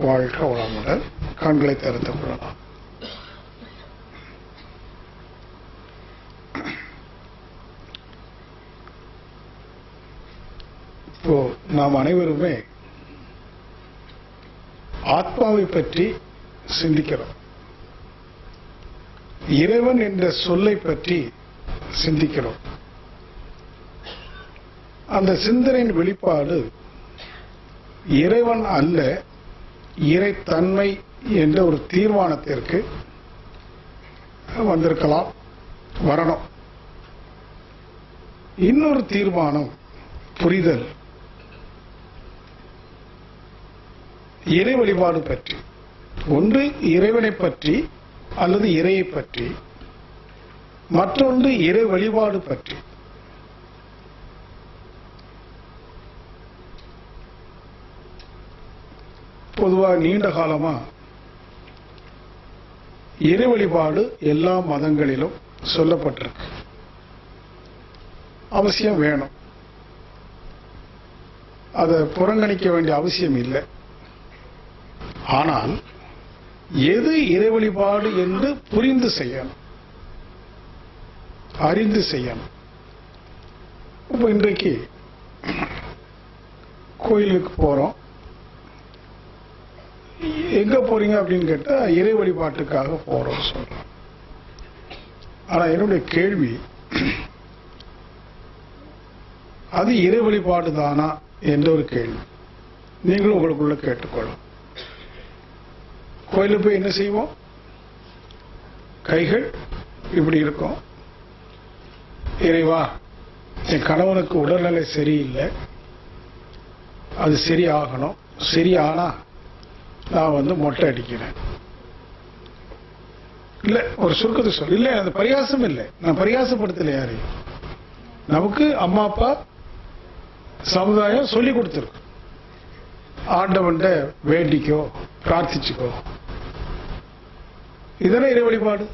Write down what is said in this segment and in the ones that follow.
வாழ்க வளமுடன். கண்களை திறந்து கொள்ளலாம். இப்போ நாம் அனைவருமே ஆத்மாவை பற்றி சிந்திக்கிறோம். இறைவன் என்ற சொல்லை பற்றி சிந்திக்கிறோம். அந்த சிந்தனையின் வெளிப்பாடு இறைவன் அல்ல, இறைத்தன்மை என்ற ஒரு தீர்மானத்திற்கு வந்திருக்கலாம், வரணும். இன்னொரு தீர்மானம் புரிதல், இறை வழிபாடு பற்றி. ஒன்று இறைவனை பற்றி அல்லது இறையை பற்றி, மற்றொன்று இறை வழிபாடு பற்றி. பொதுவாக நீண்ட காலமா இறை வழிபாடு எல்லா மதங்களிலும் சொல்லப்பட்டிருக்கு. அவசியம் வேணும், அதை புறங்கணிக்க வேண்டிய அவசியம் இல்லை. ஆனால் எது இறை வழிபாடு என்று புரிந்து செய்யணும், அறிந்து செய்யணும். இப்போ இன்றைக்கு கோயிலுக்கு போறோம். எங்க போறீங்க அப்படின்னு கேட்டா இறை வழிபாட்டுக்காக போறோம் சொல்றோம். ஆனா என்னுடைய கேள்வி, அது இறை வழிபாடு தானா என்ற ஒரு கேள்வி நீங்களும் உங்களுக்குள்ள கேட்டுக்கொள்ளும். கோயிலுக்கு போய் என்ன செய்வோம்? கைகள் இப்படி இருக்கும். இறைவா, என் கணவனுக்கு உடல்நிலை சரியில்லை, அது சரியாகணும், சரியானா நான் மொட்டை அடிக்கிறேன். இல்ல, ஒரு சுருக்கத்தை சொல்ல, இல்ல அது பரிகாசம் இல்லை, நான் பரிகாசப்படுத்தல யாரையும். நமக்கு அம்மா அப்பா சமுதாயம் சொல்லி கொடுத்துருக்கு, ஆண்டவன்ட வேண்டிக்கோ பிரார்த்திச்சுக்கோ. இதெல்லாம் இறை வழிபாடு.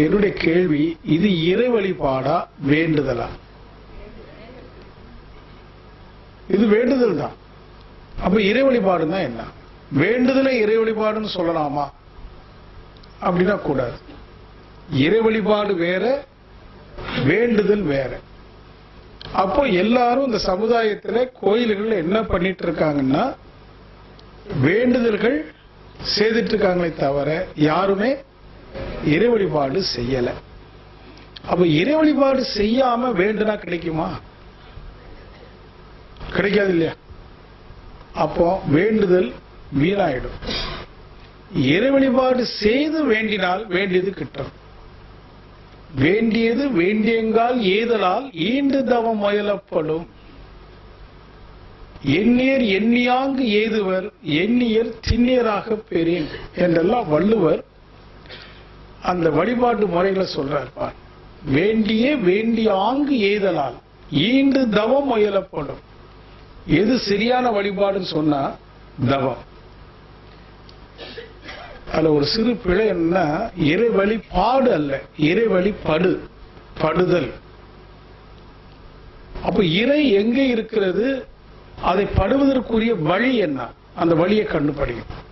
என்னுடைய கேள்வி, இது இறை வழிபாடா வேண்டுதலா? இது வேண்டுதல் தான். அப்ப இறை வழிபாடுன்னா என்ன? வேண்டுதலை இறை வழிபாடுன்னு சொல்லலாமா? அப்படின்னா கூடாது. இறை வழிபாடு வேற, வேண்டுதல் வேற. அப்போ எல்லாரும் இந்த சமுதாயத்தில் கோயில்கள் என்ன பண்ணிட்டு இருக்காங்கன்னா வேண்டுதல்கள் செய்துட்டு இருக்காங்களே தவிர யாருமே இறை வழிபாடு செய்யல. அப்ப இறை வழிபாடு செய்யாம வேண்டுனா கிடைக்குமா? கிடைக்காது இல்லையா? அப்போ வேண்டுதல் வீணாயிடும். இறை வழிபாடு செய்து வேண்டினால் வேண்டியது கிட்டும். வேண்டியது வேண்டியங்கால் ஏதலால் ஈண்டு தவம் முயலப்படும். எண்ணியர் எண்ணியாங்கு ஏதுவர், எண்ணியர் திண்ணியராக பெறேன் என்றெல்லாம் வள்ளுவர் அந்த வழிபாட்டு முறைகளை சொல்றார். வேண்டிய வேண்டிய ஆங்கு ஏதலால் ஈண்டு தவம் முயலப்படும். எது சரியான வழிபாடுன்னு சொன்னா தவம். அதுல ஒரு சிறு பிழை என்ன, இறை வழிபாடு அல்ல, இறை வழிபடு, படுதல். அப்ப இறை எங்கே இருக்கிறது, அதை படுவதற்குரிய வழி என்ன, அந்த வழியை கண்டுபிடிக்கும்.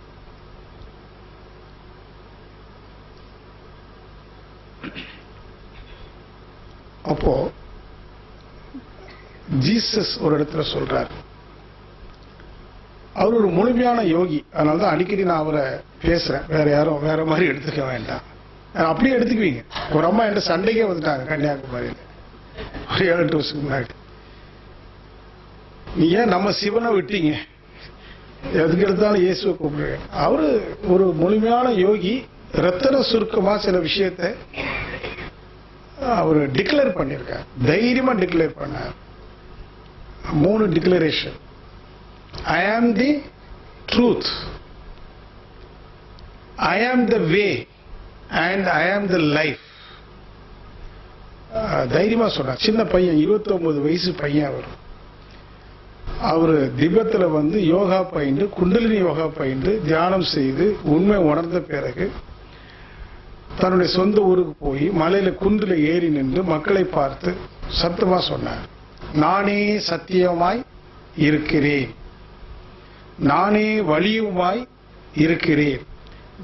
அப்போ ஜீசஸ் ஒரு இடத்துல சொல்றார், அவர் ஒரு முழுமையான யோகி. அதனாலதான் அடிக்கடி நான் அவரை பேசுறேன், வேற யாரும் வேற மாதிரி எடுத்துக்க வேண்டாம். அப்படியே எடுத்துக்குவீங்க. ஒரு அம்மா என்ற சண்டைக்கே வந்துட்டாங்க கன்னியாகுமரியில் ஒரு 7-8 வருஷத்துக்கு முன்னாடி. நீ ஏன் நம்ம சிவனை விட்டீங்க, எதுக்கு எடுத்தாலும் இயேசுவை கூப்பிடுங்க. அவரு ஒரு முழுமையான யோகி. ரத்தன சுருக்கமா சில விஷயத்தை அவர் டிக்ளேர் பண்ணியிருக்கார், தைரியமா டிக்ளேர் பண்ணார். 3 declaration. I am the truth, I am the way and I am the life. தைரியமா சொன்னார். சின்ன பையன், 29 வயசு பையன். அவரு திபத்துல யோகா பயின்று, குண்டலினி யோகா பயின்று, தியானம் செய்து உண்மை உணர்ந்த பிறகு தன்னுடைய சொந்த ஊருக்கு போய் மலையில குன்றுல ஏறி நின்று மக்களை பார்த்து சத்தமா சொன்னார், நானே சத்தியமாய் இருக்கிறேன், நானே வழியுமாய் இருக்கிறேன்,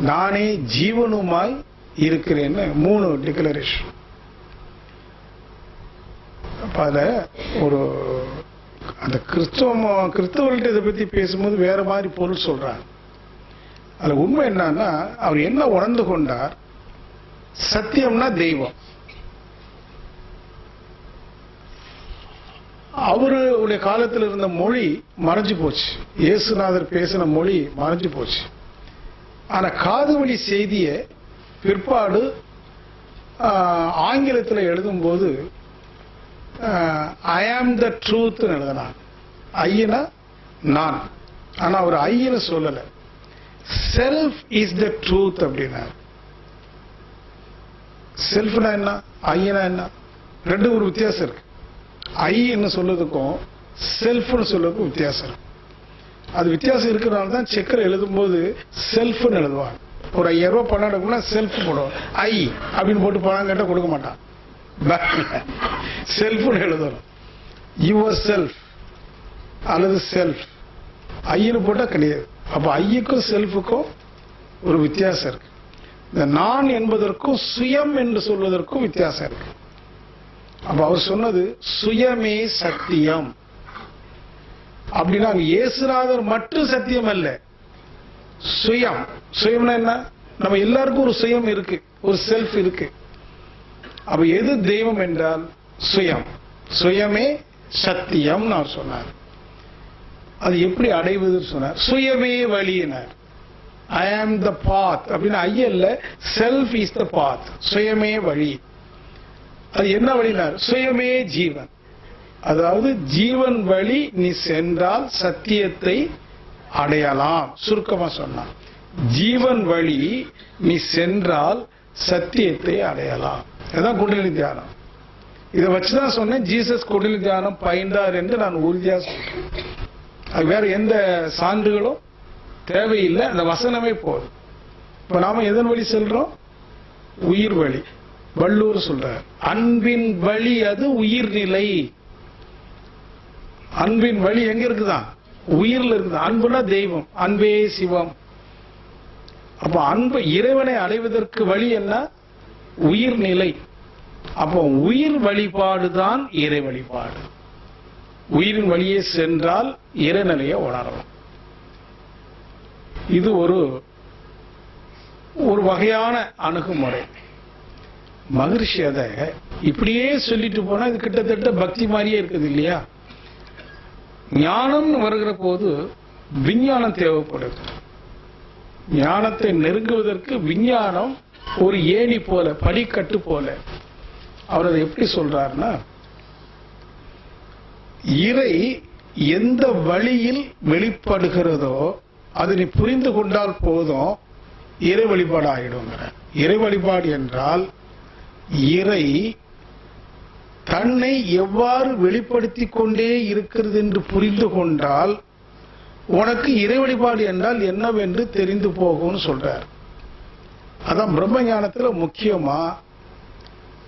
நானே ஜீவனுமாய் இருக்கிறேன்னு 3 டிக்ளரேஷன். அதுல ஒரு அந்த கிறிஸ்தவர்கள்ட்ட இதை பத்தி பேசும்போது வேற மாதிரி பொருள் சொல்றாங்க. அதுல உண்மை என்னன்னா, அவர் என்ன உணர்ந்து கொண்டார்? சத்தியம்னா தெய்வம். அவருடைய காலத்தில் இருந்த மொழி மறைஞ்சு போச்சு. இயேசுநாதர் பேசின மொழி மறைஞ்சு போச்சு. ஆனா காது வழி செய்திய பிற்பாடு ஆங்கிலத்தில் எழுதும்போது ஐ ஆம் த ட்ரூத் எழுதினான். ஐயனா நான். ஆனா அவர் ஐயன்னு சொல்லல, செல்ஃப் இஸ் த ட்ரூத் அப்படின்னாரு. செல்ஃப்னா என்ன, ஐயனா என்ன, ரெண்டு ஒரு வித்தியாசம் இருக்கு. ஐன்னு சொல்றதுக்கும் செல்ஃப்னு சொல்றதுக்கும் வித்தியாசம் இருக்கு. அது வித்தியாசம் இருக்கிறனால தான் செக்கர் எழுதும்போது செல்ஃப்னு எழுதுவாங்க. ஒரு 5000 ரூபாய் பணம் எடுக்கணும்னா செல்ஃப் போடுவோம், ஐ அப்படின்னு போட்டு பணம் கேட்டால் கொடுக்க மாட்டான். செல்ஃப்னு எழுதணும். யுவர் செல்ஃப் அல்லது செல்ஃப். ஐன்னு போட்டா கிடையாது. அப்ப ஐயுக்கும் செல்ஃபுக்கும் ஒரு வித்தியாசம் இருக்கு. இந்த நான் என்பதற்கும் சுயம் என்று சொல்வதற்கும் வித்தியாசம் இருக்கு. அப்ப அவர் சொன்னது சுயமே சத்தியம் அப்படின்னா இயேசுநாதர் மட்டும் சத்தியம் அல்ல, சுயம். சுயம்னா என்ன? நம்ம எல்லாருக்கும் ஒரு சுயம் இருக்கு, ஒரு செல்ஃப் இருக்கு. அப்ப எது தெய்வம் என்றால் சுயம். சுயமே சத்தியம் அவர் சொன்னார். அது எப்படி அடைவதுன்னு சொன்னார். சுயமே வழியினார். ஐ ஆம் த பாத் அப்படின்னு ஐயல்ல, செல்ஃப் இஸ் த பாத். சுயமே வழி. அது என்ன வழினார்? சுயமே ஜீவன். அதாவது ஜீவன் வழி நீ சென்றால் சத்தியத்தை அடையலாம். சுருக்கமா சொன்னான், ஜீவன் வழி நீ சென்றால் சத்தியத்தை அடையலாம். இதுதான் குண்டலினி தியானம். இதை வச்சுதான் சொன்னேன் ஜீசஸ் குண்டலினி தியானம் பயின்றார் என்று நான் உறுதியா சொல்றேன். அது வேற எந்த சான்றுகளும் தேவையில்லை, அந்த வசனமே போதும். இப்ப நாம எதன் வழி செல்றோம்? உயிர் வழி. வள்ளுவர் சொல்றார், அன்பின் வழி அது உயிர்நிலை. அன்பின் வழி எங்க இருக்குதான்? உயிர்ல இருக்குது. அன்புனா தெய்வம், அன்பே சிவம். அப்ப அன்பு இறைவனை அடைவதற்கு வழி என்ன? உயிர்நிலை. அப்போ உயிர் வழிபாடுதான் இறை வழிபாடு. உயிரின் வழியே சென்றால் இறைநிலையை உணரலாம். இது ஒரு வகையான அணுகுமுறை. மகரிஷி அதை இப்படியே சொல்லிட்டு போனா இது கிட்டத்தட்ட பக்தி மாதிரியே இருக்குது இல்லையா? ஞானம் வருகிற போது விஞ்ஞானம் தேவைப்படுது. ஞானத்தை நெருங்குவதற்கு விஞ்ஞானம் ஒரு ஏணி போல, படிக்கட்டு போல. அவர் அதை எப்படி சொல்றாருன்னா, இறை எந்த வழியில் வெளிப்படுகிறதோ அதை நீ புரிந்து கொண்டால் போதும், இறை வழிபாடு ஆகிடுங்கிற. இறை வழிபாடு என்றால் இறை தன்னை எவ்வாறு வெளிப்படுத்திக் கொண்டே இருக்கிறது என்று புரிந்து கொண்டால் உனக்கு இறை வழிபாடு என்றால் என்னவென்று தெரிந்து போகும்னு சொல்றார். அதான் பிரம்ம ஞானத்துல முக்கியமா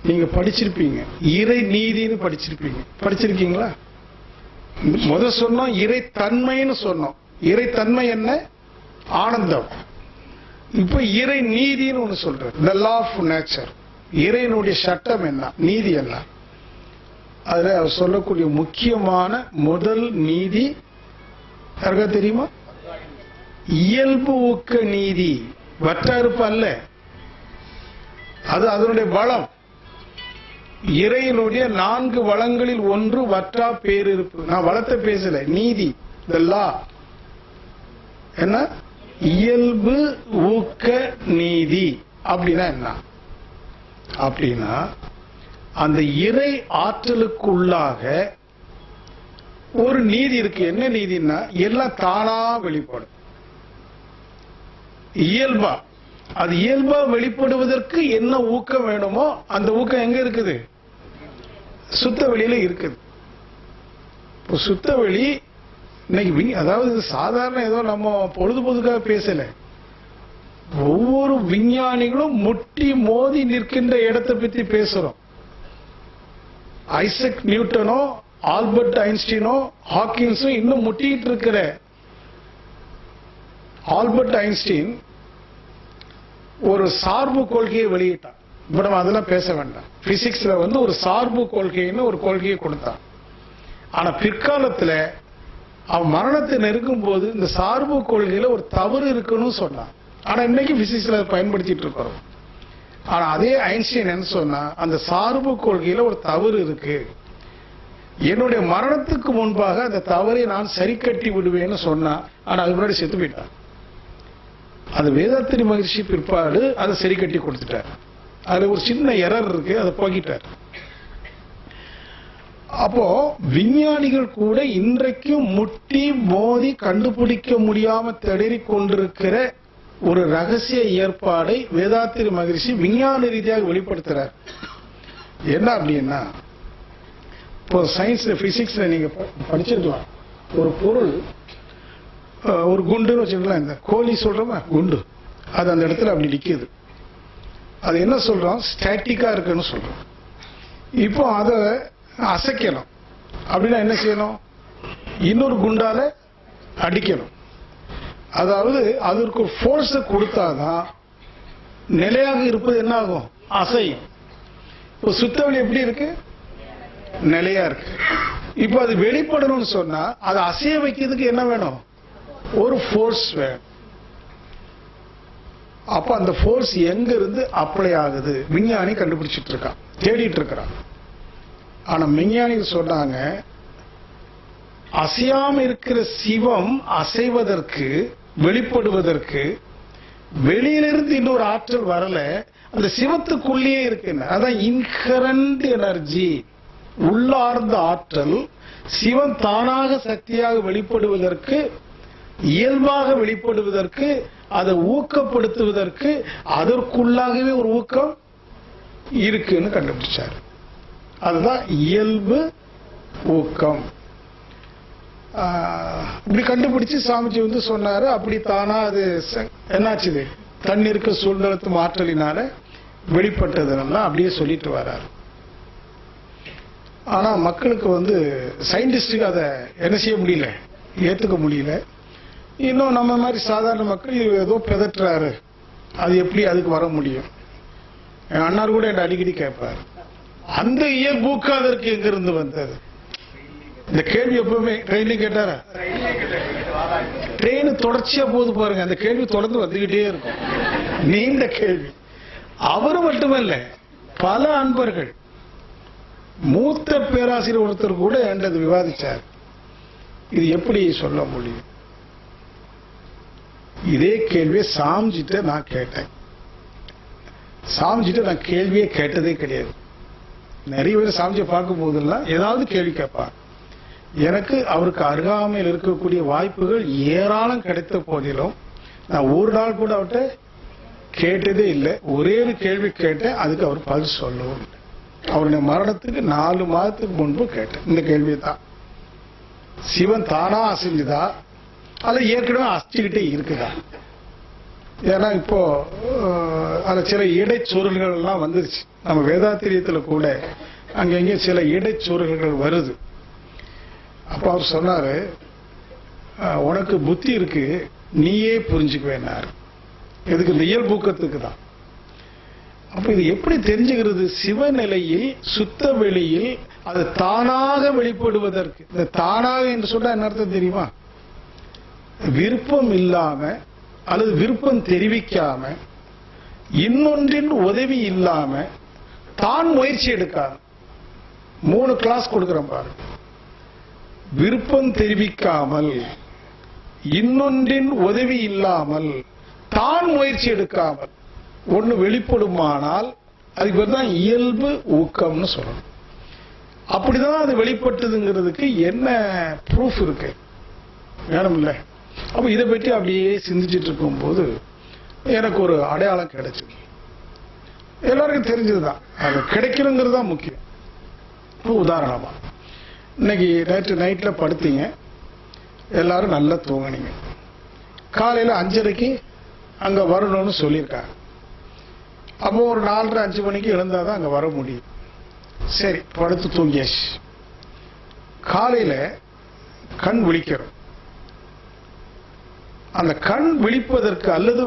நீங்க படிச்சிருப்பீங்க, இறை நீதினு படிச்சிருப்பீங்க. படிச்சிருக்கீங்களா? முதல் சொன்னோம் இறை தன்மைன்னு சொன்னோம். இறை தன்மை என்ன? ஆனந்தம். இப்ப இறை நீதினு ஒண்ணு சொல்ற, த லா ஆஃப் நேச்சர். இறைவனுடைய சட்டம் என்ன, நீதி என்ன? அதுல அவர் சொல்லக்கூடிய முக்கியமான முதல் நீதி யாருக்கா தெரியுமா? இயல்பு ஊக்க நீதி. வற்றாருப்பு அல்ல, அது அதனுடைய வளம். இறைவனுடைய 4 வளங்களில் ஒன்று வற்றா பேரிருப்பு. நான் வளத்தை பேசல, நீதி, த லா. என்ன? இயல்பு ஊக்க நீதி அப்படின்னா என்ன? அப்படின்னா அந்த இறை ஆற்றலுக்குள்ளாக ஒரு நீதி இருக்கு. என்ன நீதினா எல்லாம் தானா வெளிப்படும், இயல்பா. அது இயல்பா வெளிப்படுவதற்கு என்ன ஊக்கம் வேணுமோ அந்த ஊக்கம் எங்க இருக்குது? சுத்த வெளியில இருக்குது. இப்போ சுத்த வெளி இன்னைக்கு, அதாவது சாதாரண ஏதோ நம்ம பொழுதுபோதுக்காக பேசல, ஒவ்வொரு விஞ்ஞானிகளும் முட்டி மோதி நிற்கின்ற இடத்தை பற்றி பேசுறோம். ஐசக் நியூட்டனோ, ஆல்பர்ட் ஐன்ஸ்டீனோ, ஹாக்கின்ஸும் இன்னும் முட்டிட்டு இருக்கிற ஆல்பர்ட் ஐன்ஸ்டீன் ஒரு சார்பு கொள்கையை வெளியிட்டான். இப்ப நம்ம அதெல்லாம் பேச வேண்டாம். பிசிக்ஸ்ல ஒரு சார்பு கொள்கைன்னு ஒரு கொள்கையை கொடுத்தான். ஆனா பிற்காலத்துல அவன் மரணத்தை நெருங்கும் போது இந்த சார்பு கொள்கையில ஒரு தவறு இருக்குன்னு சொன்னான். ஆனா இன்னைக்கு பிசிக்ஸ்ல பயன்படுத்திட்டு இருக்கிறோம். ஆனா அதே ஐன்ஸ்டீன் என்ன சொன்னா, அந்த சார்பு கொள்கையில ஒரு தவறு இருக்கு, என்னுடைய மரணத்துக்கு முன்பாக அந்த தவறை நான் சரி கட்டி விடுவேன்னு சொன்னா. ஆனா அது முன்னாடி செத்து போயிட்டான். அது வேதாத்திரி மகிழ்ச்சி பிற்பாடு அதை சரி கட்டி கொடுத்துட்டார். அதுல ஒரு சின்ன எரர் இருக்கு, அதை போக்கிட்டார். அப்போ விஞ்ஞானிகள் கூட இன்றைக்கும் முட்டி மோதி கண்டுபிடிக்க முடியாம திணறி கொண்டிருக்கிற ஒரு ரகசிய ஏற்பாடை வேதாத்திரி மகிழ்ச்சி விஞ்ஞான ரீதியாக வெளிப்படுத்துறார். என்ன அப்படின்னா, இப்போ சயின்ஸ்ல பிசிக்ஸ்ல நீங்க படிச்சிருக்கலாம், ஒரு பொருள் ஒரு குண்டுன்னு வச்சுக்கலாம், இந்த கோழி சொல்றோமா குண்டு, அது அந்த இடத்துல அப்படி நிக்குது. அது என்ன சொல்றோம், ஸ்டாட்டிக்கா இருக்குன்னு சொல்றோம். இப்போ அதை அசைக்கணும் அப்படின்னா என்ன செய்யணும், இன்னொரு குண்டால அடிக்கணும். அதாவது அதற்கு ஃபோர்ஸ் கொடுத்தாதான் நிலையாக இருப்பது என்ன ஆகும், அசையும். இப்போ சுத்தவெளி எப்படி இருக்கு, நிலையா இருக்கு. இப்போ அது வெளிப்படணும்னு சொன்னா அதை அசைய வைக்கிறதுக்கு என்ன வேணும், ஒரு ஃபோர்ஸ் வேணும். அப்ப அந்த ஃபோர்ஸ் எங்க இருந்து அப்ளை ஆகுது, விஞ்ஞானி கண்டுபிடிச்சிட்டு இருக்கான், தேடிட்டு இருக்கிறான். ஆனா விஞ்ஞானிகள் சொன்னாங்க, அசையாம இருக்கிற சிவம் அசைவதற்கு வெளிப்படுவதற்கு வெளியிலிருந்து இன்னொரு ஆற்றல் வரல, அந்த சிவத்துக்குள்ளேயே இருக்கு. அதான் இன்ஹரண்ட் எனர்ஜி, உள்ளார்ந்த ஆற்றல். சிவம் தானாக சக்தியாக வெளிப்படுவதற்கு, இயல்பாக வெளிப்படுவதற்கு, அதை ஊக்கப்படுத்துவதற்கு அதற்குள்ளாகவே ஒரு ஊக்கம் இருக்குன்னு கண்டுபிடிச்சார். அதுதான் இயல்பு ஊக்கம். இப்படி கண்டுபிடிச்சு சாமிஜி சொன்னாரு. அப்படி தானா அது என்னாச்சுது, தண்ணீருக்கு சூழ்நிலத்து ஆற்றலினால வெளிப்பட்டதுன்னா அப்படியே சொல்லிட்டு வர்றாரு. ஆனா மக்களுக்கு சயின்டிஸ்டுக்கு அதை என்ன செய்ய முடியல, ஏத்துக்க முடியல. இன்னும் நம்ம மாதிரி சாதாரண மக்கள் ஏதோ பிதற்றாரு, அது எப்படி அதுக்கு வர முடியும். என் அண்ணார் கூட என்ன அடிக்கடி கேட்பாரு, அந்த இயல்பூக்கு அதற்கு எங்க இருந்து வந்தது. இந்த கேள்வி எப்பவுமே ட்ரெயின்ல கேட்டாரா, ட்ரெயின் தொடர்ச்சியா போது பாருங்க, அந்த கேள்வி தொடர்ந்து வந்துகிட்டே இருக்கும். நீண்ட கேள்வி. அவரு மட்டுமல்ல, பல அன்பர்கள், மூத்த பேராசிரியர் ஒருத்தர் கூட என்றது விவாதிச்சார். இது எப்படி சொல்ல முடியும். இதே கேள்வியை சாமிஜிட்ட நான் கேட்டேன். சாமிஜிட்ட நான் கேள்வியே கேட்டதே கிடையாது. நிறைய பேர் சாமிஜியை பார்க்கும் போதெல்லாம் ஏதாவது கேள்வி கேட்பார். எனக்கு அவருக்கு அருகாமையில் இருக்கக்கூடிய வாய்ப்புகள் ஏராளம் கிடைத்த போதிலும் நான் ஒரு நாள் கூட அவர்கிட்ட கேட்டதே இல்லை. ஒரே ஒரு கேள்வி கேட்டேன், அதுக்கு அவர் பதில் சொல்லவும் இல்லை. அவருடைய மரணத்துக்கு 4 மாதத்துக்கு முன்பு கேட்டேன் இந்த கேள்வியை தான். சிவன் தானா அசைஞ்சுதா அல்ல ஏற்கனவே அசைச்சுக்கிட்டே இருக்குதா? ஏன்னா இப்போ அதுல சில இடைச்சொருள்கள் எல்லாம் வந்துருச்சு. நம்ம வேதாத்திரியத்துல கூட அங்கங்க சில இடைச்சொருள்கள் வருது. அப்ப அவர் சொன்னாரு, உனக்கு புத்தி இருக்கு, நீயே புரிஞ்சுக்குவேன்னாரு. எதுக்கு, இந்த இயல்பூக்கத்துக்கு தான். அப்ப இது எப்படி தெரிஞ்சுக்கிறது, சிவநிலையில் சுத்த வெளியில் அது தானாக வெளிப்படுவதற்கு. இந்த தானாக என்று சொன்னா என்ன அர்த்தம் தெரியுமா, விருப்பம் இல்லாம அல்லது விருப்பம் தெரிவிக்காம, இன்னொன்றின் உதவி இல்லாம, தான் முயற்சி எடுக்காம. 3 கிளாஸ் கொடுக்கிறோம் பாருங்க. விருப்பம் தெரிவிக்காமல், இன்னொன்றின் உதவி இல்லாமல், தான் முயற்சி எடுக்காமல் ஒண்ணு வெளிப்படுமானால் அதுக்கு பேர் தான் இயல்பு ஊக்கம்னு சொல்லணும். அப்படிதான் அது வெளிப்பட்டதுங்கிறதுக்கு என்ன ப்ரூஃப் இருக்கு, வேணும் இல்ல. அப்ப இதை பற்றி அப்படியே சிந்திச்சுட்டு இருக்கும் போது எனக்கு ஒரு அடையாளம் கிடைச்சது. எல்லாருக்கும் தெரிஞ்சதுதான், அது கிடைக்கணுங்கிறது தான் முக்கியம். உதாரணமா, இன்னைக்கு நேற்று நைட்ல படுத்தீங்க, எல்லாரும் நல்லா தூங்கினீங்க. காலையில 5:30க்கு அங்க வரணும்னு சொல்லியிருக்காங்க. அப்போ ஒரு 4:30 5 மணிக்கு எழுந்தாதான் அங்க வர முடியும். சரி, படுத்து தூங்கியாச்சு. காலையில கண் விழிக்கிறோம். அந்த கண் விழிப்பதற்கு அல்லது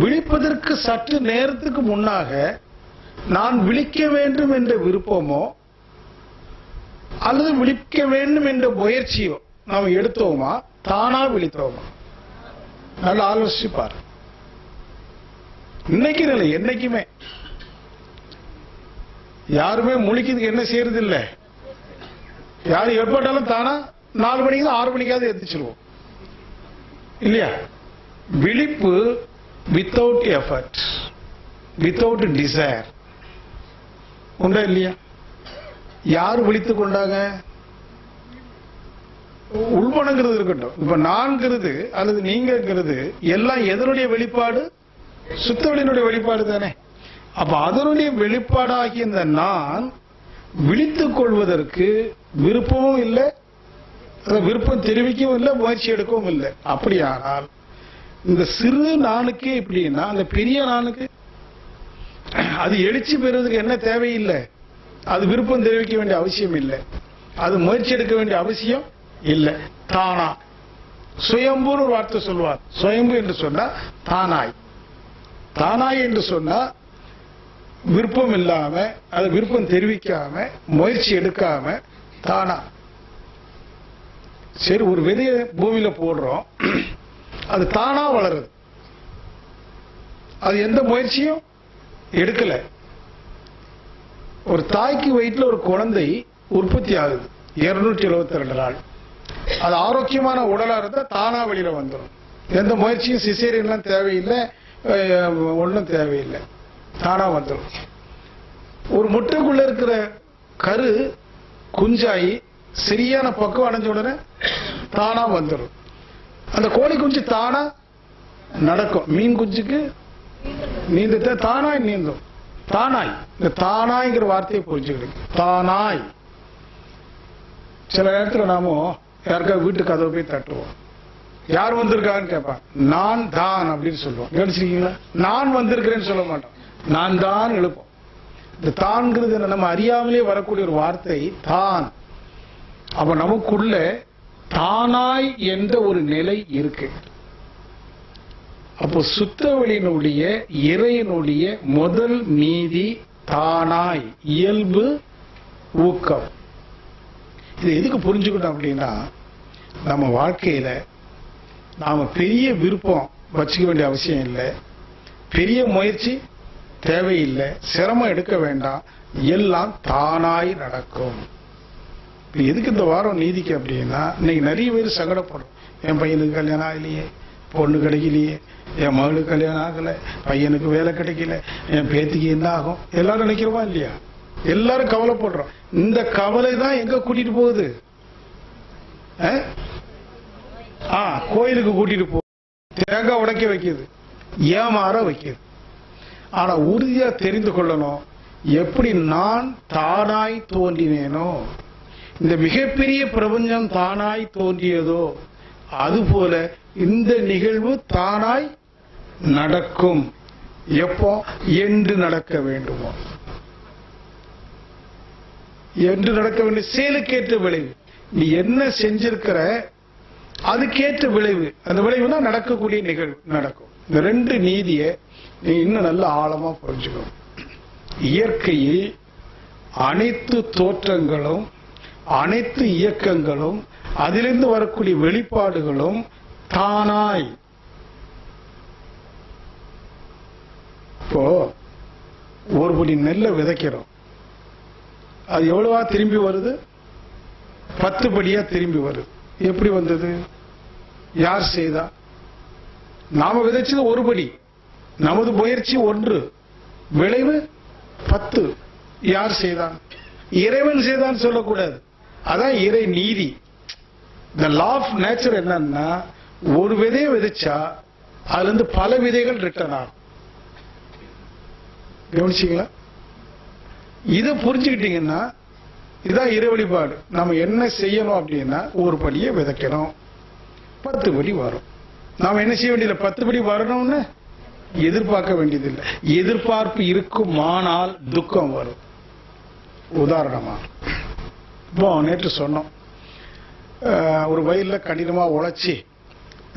விழிப்பதற்கு சற்று நேரத்துக்கு முன்னாக நான் விழிக்க வேண்டும் என்ற விருப்பமோ அல்லது விழிக்க வேண்டும் என்ற முயற்சியோ நாம் எடுத்தோமா, தானா விழித்தோமா? நல்லா ஆலோசிப்பார். இன்னைக்கு இல்லை, என்னைக்குமே யாருமே முழிக்கிறதுக்கு என்ன செய்யறது இல்ல. யாரு எப்பட்டாலும் தானா 4 மணிக்கு 6 மணிக்காவது எத்திச்சிருவோம் இல்லையா? விழிப்பு வித்தவுட் எஃபர்ட், வித்தவுட் டிசைர் உண்டா இல்லையா? யாரு விழித்துக் கொண்டாங்க? உள்மனங்கிறது இருக்கட்டும், இப்ப நான்கிறது அல்லது நீங்கிறது எல்லாம் எதனுடைய வெளிப்பாடு? சுத்தவெளியினுடைய வெளிப்பாடு தானே. அப்ப அதனுடைய வெளிப்பாடாகிய இந்த நான் விழித்துக் கொள்வதற்கு விருப்பமும் இல்லை, விருப்பம் தெரிவிக்கவும் இல்லை, முயற்சி எடுக்கவும் இல்லை. அப்படியானால் இந்த சிறு நானுக்கே இப்படின்னா அந்த பெரிய நானுக்கு அது எழுச்சி பெறுவதற்கு என்ன தேவையில்லை, அது விருப்பம் தெரிவிக்க வேண்டிய அவசியம் இல்லை, அது முயற்சி எடுக்க வேண்டிய அவசியம் இல்லை. தானா சுயம்புன்னு ஒரு வார்த்தை சொல்வார். சுயம்பு என்று சொன்னா தானாய், தானாய் என்று சொன்னா விருப்பம் இல்லாம, அது விருப்பம் தெரிவிக்காம, முயற்சி எடுக்காம தானா. சரி, ஒரு விதையை பூமியில போடுறோம், அது தானா வளருது, அது எந்த முயற்சியும் எடுக்கல. ஒரு தாய்க்கு வயிற்றுல ஒரு குழந்தை உற்பத்தி ஆகுது 272 நாள். அது ஆரோக்கியமான உடலா இருந்தா தானா வெளியில வந்துடும். எந்த முயற்சியும் சிசேரியன்லாம் தேவையில்லை, ஒன்றும் தேவையில்லை, தானா வந்துடும். ஒரு முட்டைக்குள்ள இருக்கிற கரு குஞ்சாயி சரியான பக்குவம் அடைஞ்ச உடனே தானா வந்துடும். அந்த கோழி குஞ்சு தானா நடக்கும். மீன் குஞ்சுக்கு நீந்த தானாய் நீந்தும். தானாய், இந்த தானாய்ங்கிற வார்த்தையை புரிஞ்சுக்கிடுங்க. தானாய். சில நேரத்தில் நாம யாருக்காவது வீட்டு கதவை போய் தட்டுவோம், யார் வந்திருக்கான்னு கேட்பான், நான் தான் அப்படின்னு சொல்லுவோம். கவனிச்சிருக்கீங்களா? நான் வந்திருக்கிறேன்னு சொல்ல மாட்டோம், நான் தான் எழுப்போம். இந்த தான்ங்கிறது நம்ம அறியாமலே வரக்கூடிய ஒரு வார்த்தை தான். அப்ப நமக்குள்ள தானாய் என்ற ஒரு நிலை இருக்கு. அப்போ சுத்தவெளியினுடைய இறையினுடைய முதல் நீதி தானாய், இயல்பு, ஊக்கம். இது எதுக்கு புரிஞ்சுக்கணும் அப்படின்னா, நம்ம வாழ்க்கையில நாம பெரிய விருப்பம் வச்சுக்க வேண்டிய அவசியம் இல்லை, பெரிய முயற்சி தேவையில்லை, சிரமம் எடுக்க வேண்டாம், எல்லாம் தானாய் நடக்கும். எதுக்கு இந்த வாரம் நீதிக்கு அப்படின்னா, இன்னைக்கு நிறைய பேர் சங்கடப்படும். என் பையனுக்கு கல்யாணம் ஆகலையே, பொண்ணு கிடைக்கலையே, என் மகளுக்கு கல்யாணம் ஆகல, பையனுக்கு வேலை கிடைக்கல, என் பேத்திக்கு என்ன ஆகும், எல்லாரும் நினைக்கிறோமா இல்லையா? எல்லாரும் கவலைப்படுறோம். இந்த கவலை தான் எங்க கூட்டிட்டு போகுது? கோயிலுக்கு கூட்டிட்டு போ, தேங்காய் உடைக்க வைக்குது, ஏமாற வைக்குது. ஆனா உறுதியா தெரிந்து கொள்ளணும், எப்படி நான் தானாய் தோன்றினேனோ, இந்த மிகப்பெரிய பிரபஞ்சம் தானாய் தோன்றியதோ, அதுபோல இந்த நிகழ்வு தானாய் நடக்கும். எப்போ? என்று நடக்க வேண்டுமோ, என்று நடக்க வேண்டிய செயலுக்கேற்ற விளைவு. நீ என்ன செஞ்சிருக்கிற அதுக்கேற்ற விளைவு, அந்த விளைவு தான் நடக்கக்கூடிய நிகழ்வு நடக்கும். இந்த ரெண்டு நீதியை நீ இன்னும் நல்ல ஆழமா புரிஞ்சுக்கணும். இயற்கையில் அனைத்து தோற்றங்களும், அனைத்து இயக்கங்களும், அதிலிருந்து வரக்கூடிய வெளிப்பாடுகளும் தானாய். இப்போ ஒரு படி நெல்லை விதைக்கிறோம், அது எவ்வளவா திரும்பி வருது? 10 படியா திரும்பி வருது. எப்படி வந்தது? யார் செய்தா? நாம விதைச்சது ஒரு படி, நமது முயற்சி 1, விளைவு 10. யார் செய்தான்? இறைவன் செய்தான் சொல்லக்கூடாது, அதான் இறை நீதி. இந்த லா ஆஃப் நேச்சர் என்னன்னா, ஒரு விதையை விதைச்சா அதுல இருந்து பல விதைகள் ரிட்டர்ன் ஆகும். கவனிச்சீங்களா? இதை புரிஞ்சுக்கிட்டீங்கன்னா இதுதான் இறை வழிபாடு. நம்ம என்ன செய்யணும் அப்படின்னா, ஒரு படியை விதைக்கணும், 10 படி வரும். நாம என்ன செய்ய வேண்டியது? 10 படி வரணும்னு எதிர்பார்க்க வேண்டியதில்லை. எதிர்பார்ப்பு இருக்குமானால் துக்கம் வரும். உதாரணமா, இப்போ நேற்று சொன்னோம், ஒரு வயல்ல கடினமா உழைச்சி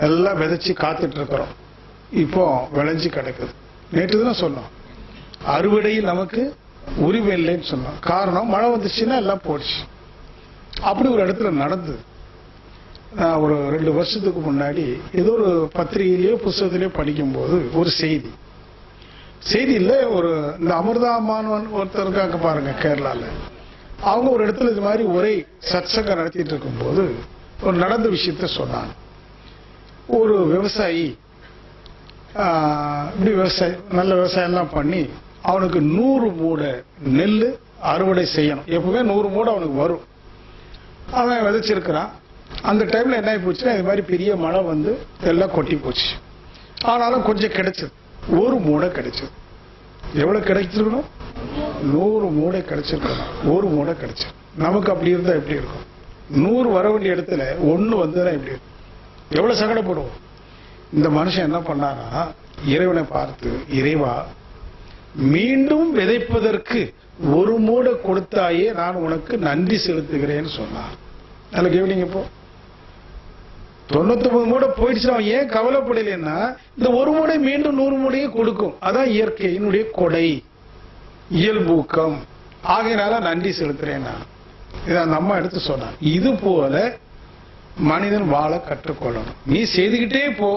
எல்லாம் விதைச்சு காத்துட்டு இருக்கிறோம். இப்போ விளைஞ்சு கிடக்குது. நேற்று தான் சொன்னோம், அறுவடையில் நமக்கு உரிமை இல்லைன்னு சொன்னோம். காரணம், மழை வந்துச்சுன்னா எல்லாம் போச்சு. அப்படி ஒரு இடத்துல நடந்தது. நான் ஒரு 2 வருஷத்துக்கு முன்னாடி ஏதோ ஒரு பத்திரிகையிலேயோ புத்தகத்திலேயோ படிக்கும்போது ஒரு செய்தியில் ஒரு இந்த அமிர்தாமான் ஒருத்தர் இருக்காங்க பாருங்க கேரளால, அவங்க ஒரு இடத்துல இது மாதிரி ஒரே சத்சங்கம் நடத்திட்டு இருக்கும்போது ஒரு நடந்த விஷயத்த சொன்னாங்க. ஒரு விவசாயி இப்படி நல்ல விவசாயம்லாம் பண்ணி அவனுக்கு 100 மூடை நெல் அறுவடை செய்யணும். எப்பவுமே 100 மூடை அவனுக்கு வரும். அவன் விதைச்சிருக்கிறான். அந்த டைம்ல என்ன ஆகி போச்சுன்னா, இது மாதிரி பெரிய மழை வந்து எல்லாம் கொட்டி போச்சு. ஆனாலும் கொஞ்சம் கிடைச்சது. 1 மூடை கிடைச்சது. எவ்வளவு கிடைச்சிருக்கணும்? 100 மூடை கிடைச்சிருக்கணும். 1 மூடை கிடைச்சது. நமக்கு அப்படி இருந்தா எப்படி இருக்கும்? 100 வர வேண்டிய இடத்துல 1 வந்ததுன்னா எப்படி இருக்கும்? எவ்வளவு சங்கடப்படுவோம். இந்த மனுஷன் என்ன பண்ணாரா, இறைவனை பார்த்து, இறைவா மீண்டும் விதைப்பதற்கு 1 மூடை கொடுத்தாயே, நான் உனக்கு நன்றி செலுத்துகிறேன்னு சொன்னார். அதில் கேவலிங்க, இப்போ 99 மூடை போயிடுச்சு. அவன் ஏன் கவலைப்படலைன்னா, இந்த 1 மூடை மீண்டும் 100 மூடையை கொடுக்கும். அதான் இயற்கையினுடைய கொடை, இயல்பூக்கம். ஆகையினால நன்றி செலுத்துறேன் நான். இதை அந்த அம்மா எடுத்து சொன்னான். இது போல மனிதன் வாழ கற்றுக்கொள்ளணும். நீ செய்துகிட்டே போ,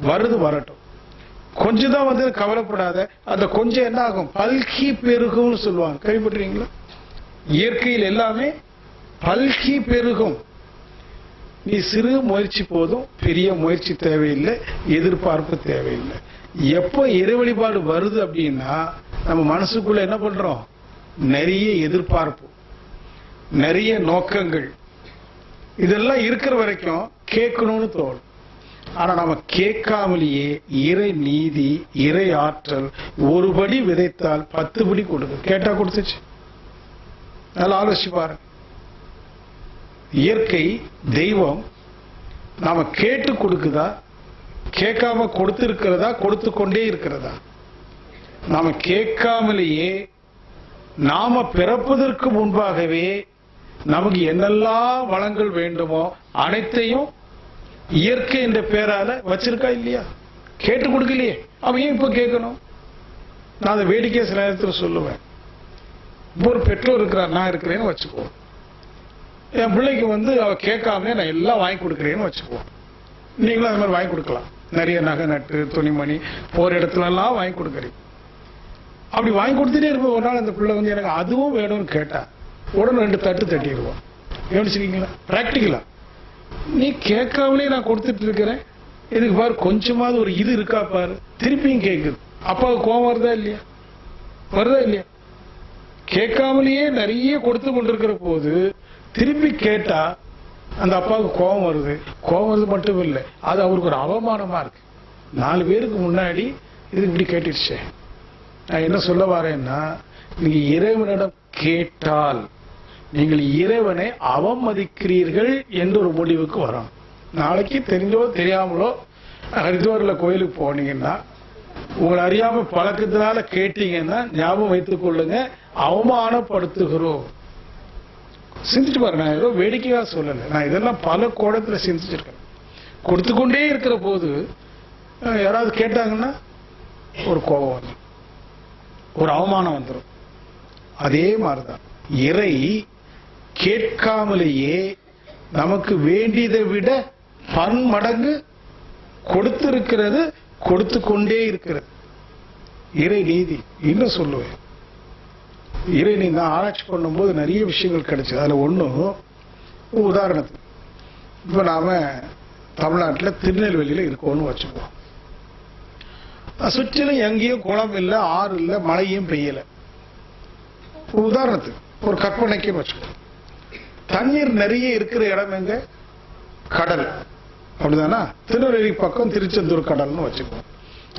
வருது வரட்டும். கொஞ்சம் தான் வந்து கவலைப்படாத. அந்த கொஞ்சம் என்ன ஆகும்? பல்கி பெருகும் சொல்லுவாங்க, கேள்விப்பட்டிருக்கீங்களா? இயற்கையில் எல்லாமே பல்கி பெருகும். நீ சிறு முயற்சி போதும், பெரிய முயற்சி தேவையில்லை, எதிர்பார்ப்பு தேவையில்லை. எப்போ இறை வழிபாடு வருது அப்படின்னா, நம்ம மனசுக்குள்ள என்ன பண்றோம்? நிறைய எதிர்பார்ப்பு, நிறைய நோக்கங்கள், இதெல்லாம் இருக்கிற வரைக்கும் கேட்கணும்னு தோணும். ஆனா நம்ம கேட்காமலேயே இறை நீதி, இறை ஆற்றல், 1 படி விதைத்தால் 10 படி கொடுக்கு. கேட்டா கொடுத்துச்சு. நல்லா ஆலோசிச்சு பாருங்க. இயற்கை, தெய்வம் நாம கேட்டு கொடுக்குதா, கேட்காம கொடுத்து இருக்கிறதா, கொடுத்து கொண்டே இருக்கிறதா? நாம கேட்காமலேயே நாம பிறப்பதற்கு முன்பாகவே நமக்கு என்னெல்லாம் வளங்கள் வேண்டுமோ அனைத்தையும் இயற்கை என்ற பேரால வச்சிருக்கா இல்லையா? கேட்டு கொடுக்கலையே. அவன் ஏன் இப்ப கேட்கணும்? நான் அதை வேடிக்கை சில நேரத்தில் சொல்லுவேன். இப்போ ஒரு பெற்றோர் இருக்கிறார், நான் இருக்கிறேன்னு வச்சுக்கோ. என் பிள்ளைக்கு வந்து அவ கேட்காம நான் எல்லாம் வாங்கி கொடுக்குறேன்னு வச்சுக்கோ. நீங்களும் அது மாதிரி வாங்கி கொடுக்கலாம். நிறைய நகை நட்டு, துணிமணி, போற இடத்துல எல்லாம் வாங்கி கொடுக்குறீங்க. அப்படி வாங்கி கொடுத்துட்டே இருப்போம். ஒரு நாள் அந்த பிள்ளை வந்து எனக்கு அதுவும் வேணும்னு கேட்டா உடனே 2 தட்டு தட்டிடுவோம். கவனிச்சிருக்கீங்களா? பிராக்டிக்கலா நீ கேட்காமலே நான் கொடுத்துட்டு இருக்கிறேன், இதுக்கு பாரு கொஞ்சமாவது ஒரு இது இருக்கா பாரு. திருப்பியும் கேட்குது. அப்பாவுக்கு கோபம் வருதா இல்லையா? வருதா இல்லையா? கேட்காமலேயே நிறைய கொடுத்து கொண்டிருக்கிற போது திருப்பி கேட்டா அந்த அப்பாவுக்கு கோபம் வருது. கோபம் வருது மட்டும் இல்லை, அது அவருக்கு ஒரு அவமானமா இருக்கு. 4 பேருக்கு முன்னாடி இது இப்படி கேட்டுடுச்சே. நான் என்ன சொல்ல வரேன்னா, நீங்க இறைவனிடம் கேட்டால் நீங்கள் இறைவனை அவமதிக்கிறீர்கள் என்ற ஒரு முடிவுக்கு வரும். நாளைக்கு தெரிஞ்சோ தெரியாமலோ ஹரித்வாரில் கோயிலுக்கு போனீங்கன்னா, உங்களை அறியாம பழக்கத்தினால கேட்டீங்கன்னா ஞாபகம் வைத்துக் கொள்ளுங்க, அவமானப்படுத்துகிறோம். சிந்திச்சு பாருங்க. நான் ஏதோ வேடிக்கையா சொல்லலை, நான் இதெல்லாம் பல கோணத்துல சிந்திச்சிருக்கேன். கொடுத்து கொண்டே இருக்கிற போது யாராவது கேட்டாங்கன்னா ஒரு கோபம் வந்துடும், ஒரு அவமானம் வந்துடும். அதே மாதிரிதான் இறை கேட்காமலேயே நமக்கு வேண்டியதை விட பன்மடங்கு கொடுத்திருக்கிறது, கொடுத்து கொண்டே இருக்கிறது. இறை நீதி. இன்னும் சொல்லுவேன், இறை நீதி நான் ஆராய்ச்சி பண்ணும்போது நிறைய விஷயங்கள் கிடைச்சது. அதுல ஒண்ணும், உதாரணத்துக்கு இப்ப நாம தமிழ்நாட்டில் திருநெல்வேலியில இருக்கோம்னு வச்சுப்போம். சுற்றிலும் எங்கேயும் குளம் இல்லை, ஆறு இல்லை, மழையும் பெய்யல. உதாரணத்துக்கு ஒரு கற்பனைக்கு வச்சுக்கோ. தண்ணீர் நிறைய இருக்கிற இடம் எங்க? கடல். அப்படிதானா? திருநெல்வேலி பக்கம் திருச்செந்தூர் கடல்னு வச்சுக்கோ.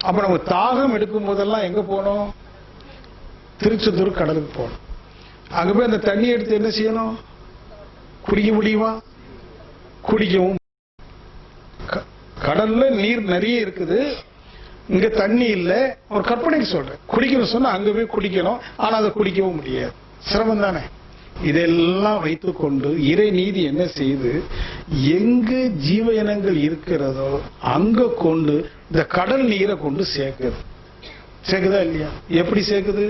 அப்ப நம்ம தாகம் எடுக்கும் போதெல்லாம் எங்க போனோம்? திருச்செந்தூர் கடலுக்கு போகணும். அங்க போய் அந்த தண்ணி எடுத்து என்ன செய்யணும்? குடிக்க முடியுமா? குடிக்கவும். கடல்ல நீர் நிறைய இருக்குது, இங்க தண்ணி இல்ல. ஒரு கற்பனைக்கு சொல்றேன். குடிக்கணும் சொன்னா அங்க போய் குடிக்கணும், ஆனா அதை குடிக்கவும் முடியாது. சிரமம் தானே? இதெல்லாம் வைத்துக்கொண்டு இறை நீதி என்ன செய்து, எங்கு ஜீவ இனங்கள் இருக்கிறதோ அங்க கொண்டு இந்த கடல் நீரை கொண்டு சேர்க்குது. சேர்க்குதா இல்லையா? எப்படி சேர்க்குது?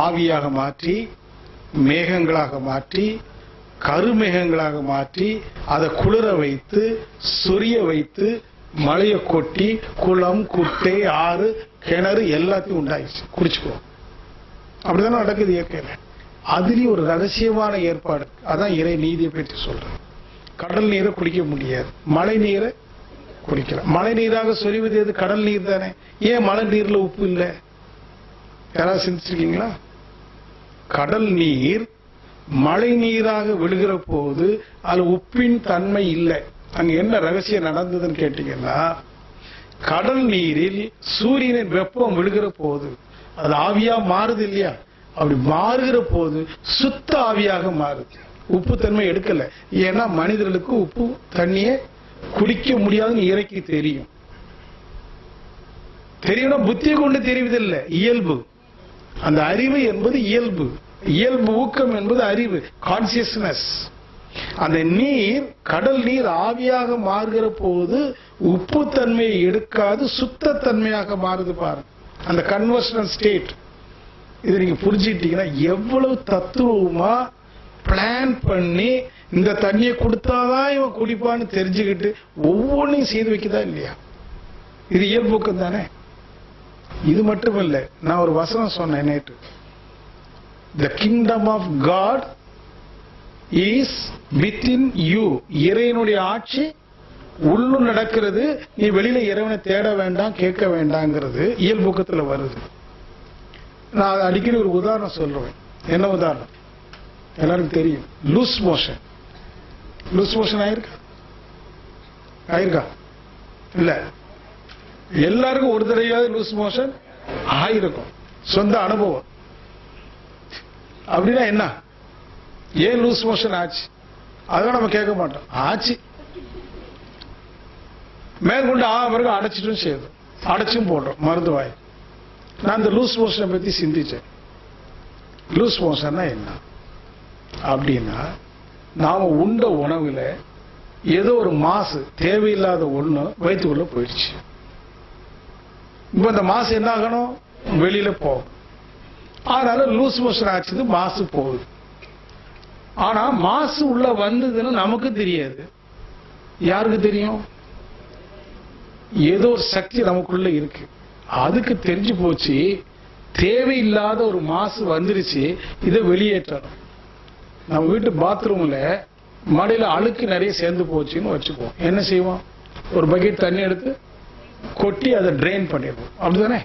ஆவியாக மாற்றி, மேகங்களாக மாற்றி, கருமேகங்களாக மாற்றி, அதை குளிர வைத்து, சொரிய வைத்து, மழையை கொட்டி, குளம், குட்டை, ஆறு, கிணறு எல்லாத்தையும் உண்டாயிடுச்சு. குடிச்சுக்கோ. அப்படிதானே நடக்குது இயற்கையில. அதுலயும் ஒரு ரகசியமான ஏற்பாடு. அதான் இறை நீதியை பற்றி சொல்றேன். கடல் நீரை குடிக்க முடியாது, மழை நீரை குடிக்கலாம். மழை நீராக சொரிவது எது? கடல் நீர் தானே. ஏன் மழை நீர்ல உப்பு இல்லை? யாராவது சிந்திச்சிருக்கீங்களா? கடல் நீர் மழை நீராக விழுகிற போது அது உப்பின் தன்மை இல்லை. அங்க என்ன ரகசியம் நடந்ததுன்னு கேட்டீங்கன்னா, கடல் நீரில் சூரியனின் வெப்பம் விழுகிற போது அது ஆவியா மாறுது இல்லையா? அப்படி மாறுகிற போது சுத்த ஆவியாக மாறுது. உப்பு தன்மை எடுக்கல. ஏன்னா மனிதர்களுக்கு உப்பு தண்ணியை குடிக்க முடியாதுன்னு இறைக்கு தெரியும். தெரியும்னா புத்தியை கொண்டு தெரிவதில்லை, இயல்பு. அந்த அறிவு என்பது இயல்பு. இயல்பு ஊக்கம் என்பது அறிவு, கான்சியஸ்னஸ். அந்த நீர், கடல் நீர் ஆவியாக மாறுகிற போது உப்பு தன்மையை எடுக்காது, சுத்த தன்மையாக மாறுது. பாருங்க அந்த கன்வர்ஷனல் ஸ்டேட். இதை நீங்க புரிஞ்சுக்கிட்டீங்கன்னா எவ்வளவு தத்துவமா பிளான் பண்ணி இந்த தண்ணியை கொடுத்தாதான் இவன் குடிப்பான்னு தெரிஞ்சுக்கிட்டு ஒவ்வொன்றையும் செய்து வைக்கதா இல்லையா? இது இயல்பூக்கம் தானே. இது மட்டுமல்ல, நான் ஒரு வசனம் சொன்னேன் நேற்று. The kingdom of God is within you. இறைவனுடைய ஆட்சி உள்ளு நடக்கிறது. நீ வெளியில இறைவனை தேட வேண்டாம், கேட்க வேண்டாங்கிறது இயல்பூக்கத்தில் வருது. நான் அடிக்கடி ஒரு உதாரணம் சொல்றேன். என்ன உதாரணம்? எல்லாருக்கும் தெரியும். Loose motion. லூஸ் மோஷன் ஆயிருக்கா? இல்ல, எல்லாருக்கும் ஒரு தடவையாவது லூஸ் மோஷன் ஆயிருக்கும். சொந்த அனுபவம். அப்படின்னா என்ன? ஏன் லூஸ் மோஷன் ஆச்சு? அதெல்லாம் நம்ம கேட்க மாட்டோம். ஆச்சு. மேற்கொண்டு பிறகு அடைச்சிட்டும் செய்யுது, அடைச்சும் போடுறோம் மருந்து வாய். நான் இந்த லூஸ் மோஷனை பத்தி சிந்திச்சேன். லூஸ் மோஷன்னா என்ன அப்படின்னா, நாம உண்ட உணவுல ஏதோ ஒரு மாசு, தேவையில்லாத ஒண்ணு வயிற்றுக்குள்ள போயிடுச்சு. இப்ப இந்த மாசு என்ன ஆகணும்? வெளியில போகும். அதனால லூஸ் மோஷன் ஆச்சு, மாசு போகுது. ஆனா மாசு உள்ள வந்ததுன்னு நமக்கு தெரியாது. யாருக்கு தெரியும்? ஏதோ ஒரு சக்தி நமக்குள்ள இருக்கு. அதுக்கு தெரிஞ்சு போச்சு, தேவையில்லாத ஒரு மாசு வந்துருச்சு, இதை வெளியேற்றணும். நம்ம வீட்டு பாத்ரூம்ல மடையில அழுக்கு நிறைய சேர்ந்து போச்சுன்னு வச்சுக்குவோம். என்ன செய்வோம்? ஒரு பக்கெட் தண்ணி எடுத்து கொட்டி அதை ட்ரெயின் பண்ணிடுவோம். அப்படிதானே?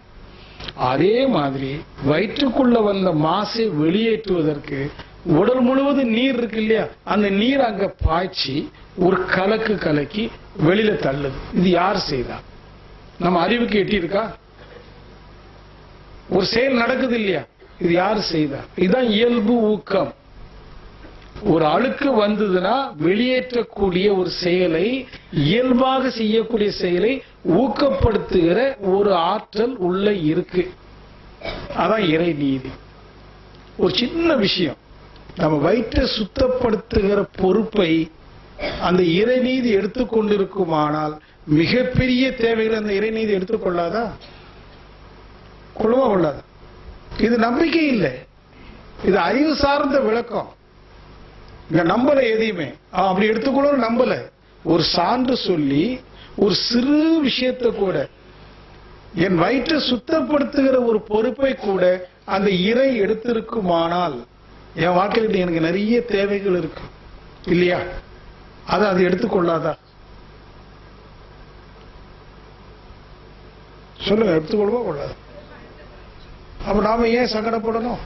அதே மாதிரி வயிற்றுக்குள்ள வந்த மாசை வெளியேற்றுவதற்கு உடல் முழுவதும் நீர் இருக்கு இல்லையா? அந்த நீர் அங்க பாய்ச்சி ஒரு கலக்கி வெளியில தள்ளுது. இது யார் செய்தா? நம்ம அறிவுக்கு எட்டி இருக்கா? ஒரு செயல் நடக்குது இல்லையா? இது யார் செய்தா? இதுதான் இயல்பு ஊக்கம். ஒரு அழுக்கு வந்ததுன்னா வெளியேற்றக்கூடிய ஒரு செயலை, இயல்பாக செய்யக்கூடிய செயலை ஊக்கப்படுத்துகிற ஒரு ஆற்றல் உள்ள இருக்கு. அதான் இறை நீதி. ஒரு சின்ன விஷயம், நம்ம வயிற்றை சுத்தப்படுத்துகிற பொறுப்பை அந்த இறைநீதி எடுத்துக்கொண்டிருக்குமானால் மிகப்பெரிய தேவைகளை அந்த இறைநீதி எடுத்துக்கொள்ளாதா? கொள்ளவா கொள்ளாத? இது நம்பிக்கை இல்லை, இது அறிவு சார்ந்த விளக்கம். இங்க நம்பல, எதையுமே அப்படி எடுத்துக்கொள்ள நம்பல. ஒரு சான்று சொல்லி ஒரு சிறு விஷயத்தை கூட, என் வயிற்றை சுத்தப்படுத்துகிற ஒரு பொறுப்பை கூட அந்த இறை எடுத்திருக்குமானால், என் வாழ்க்கையில் எனக்கு நிறைய தேவைகள் இருக்கு இல்லையா? அது எடுத்துக்கொள்ளாதா? சொல்லுங்க, எடுத்துக்கொள்ளவா கொள்ளாத? அப்ப நாம ஏன் சங்கடப்படணும்?